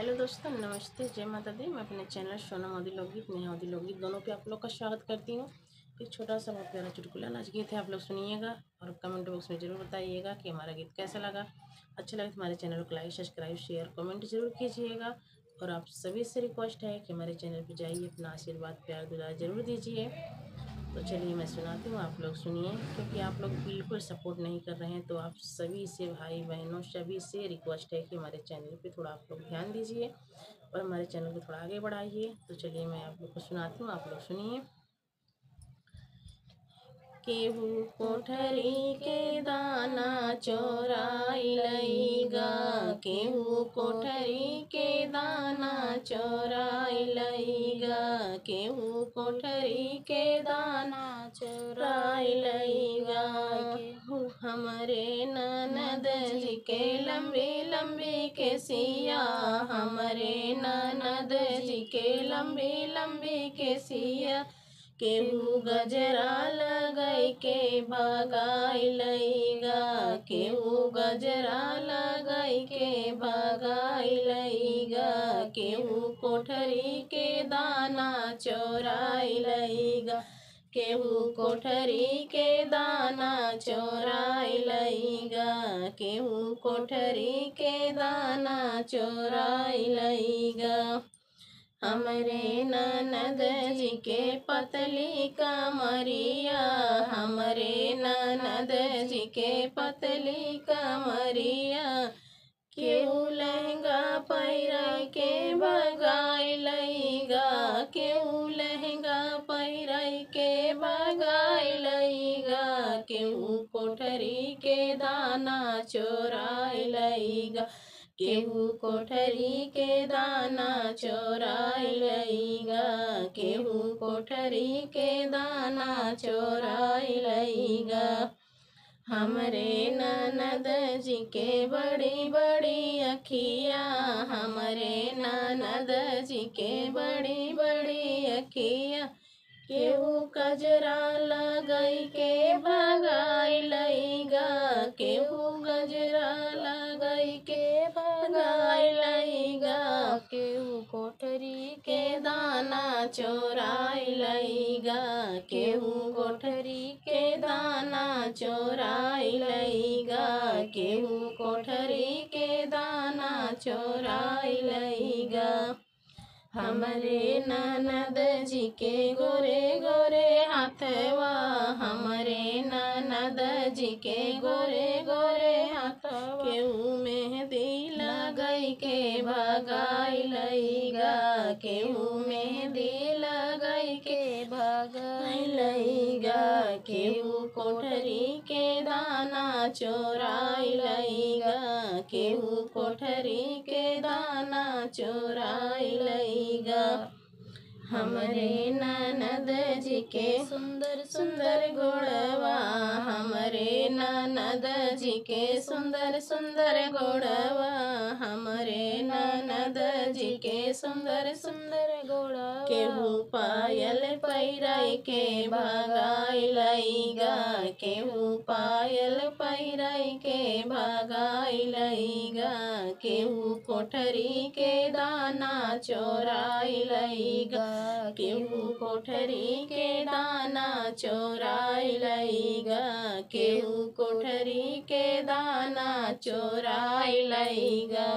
Hello दोस्तों, नमस्ते, जय माता दी। मैं अपने चैनल सोना मोदी लोकगीत, नेहा मोदी लोकगीत दोनों पे आप लोग का स्वागत करती हूँ। एक छोटा सा बहुत प्यारा चुटकुला नाच गीत है, आप लोग सुनिएगा और कमेंट बॉक्स में ज़रूर बताइएगा कि हमारा गीत कैसा लगा। अच्छा लगे तो हमारे चैनल को लाइक, सब्सक्राइब, शेयर, कमेंट जरूर कीजिएगा। और आप सभी से रिक्वेस्ट है कि हमारे चैनल पर जाइए, अपना आशीर्वाद प्यार दुलार जरूर दीजिए। तो चलिए मैं सुनाती हूँ, आप लोग सुनिए, क्योंकि आप लोग बिल्कुल सपोर्ट नहीं कर रहे हैं। तो आप सभी से, भाई बहनों सभी से रिक्वेस्ट है कि हमारे चैनल पे थोड़ा आप लोग ध्यान दीजिए और हमारे चैनल को थोड़ा आगे बढ़ाइए। तो चलिए मैं आप लोग को सुनाती हूँ, आप लोग सुनिए। केहू कोठरी के दाना चोराई लईगा, केहू कोठरी के दाना चोराई लईगा, केहू कोठरी के दाना चोराई लईगा। केहू हमरे ननद जी के लंबी लंबी के सिया, हमरे ननद जी के लंबी लंबी के सिया, केहू गजरा लगाई के भगाई लईगा, केहू गजरा लगाई के भगाई लईगा, केहू कोठरी के दाना चोराई लईगा, केहू कोठरी के दाना चोराई लईगा, केहू कोठरी के दाना चोराई लईगा। हमरे ननद जी के पतली कमरिया, हमरे ननद जी के पतली कमरिया, केहू लहंगा पहिराई के भगाई लईगा, केहू लहंगा पहिराई के भगाई लईगा, केहू कोठरी के दाना चोराई लईगा, केहू कोठरी के दाना चोराई लईगा, केहू कोठरी के दाना चोराई लईगा। हमरे ननद जी के बड़ी बड़ी अखिया, हमरे ननद जी के बड़ी बड़ी अखिया, केहू गजरा लगाई के भगाई लईगा, केहू गजरा लगाई के भगाई लईगा, केहू कोठरी के दाना चोराई लईगा, केहू कोठरी के दाना चोराई लईगा, केहू कोठरी के दाना चोराई लईगा। हमरे ननद जी के गोरे गोरे हाथवा, हमरे ननद जी के गोरे गोरे हाथवा, केहू मेहंदी लगाई के भगाई लईगा, केहू मेहंदी लगाई के भगाई लईगा, केहू कोठरी के दाना चोराई लईगा, केहू कोठरी के दाना चोराई लईगा। हमरे ननद जी के सुंदर सुंदर गोड़वा, हमरे ननद जी के सुंदर सुंदर गोड़वा, हमरे ननद जी के सुंदर सुंदर गोड़वा, केहू पायल पहिराई के भगाई लईगा, केहू पायल पहिराई के भगाई लईगा, केहू कोठरी के दाना चोराई लईगा, केहू कोठरी के दाना चोराई लईगा, केहू कोठरी के दाना चोराई लईगा।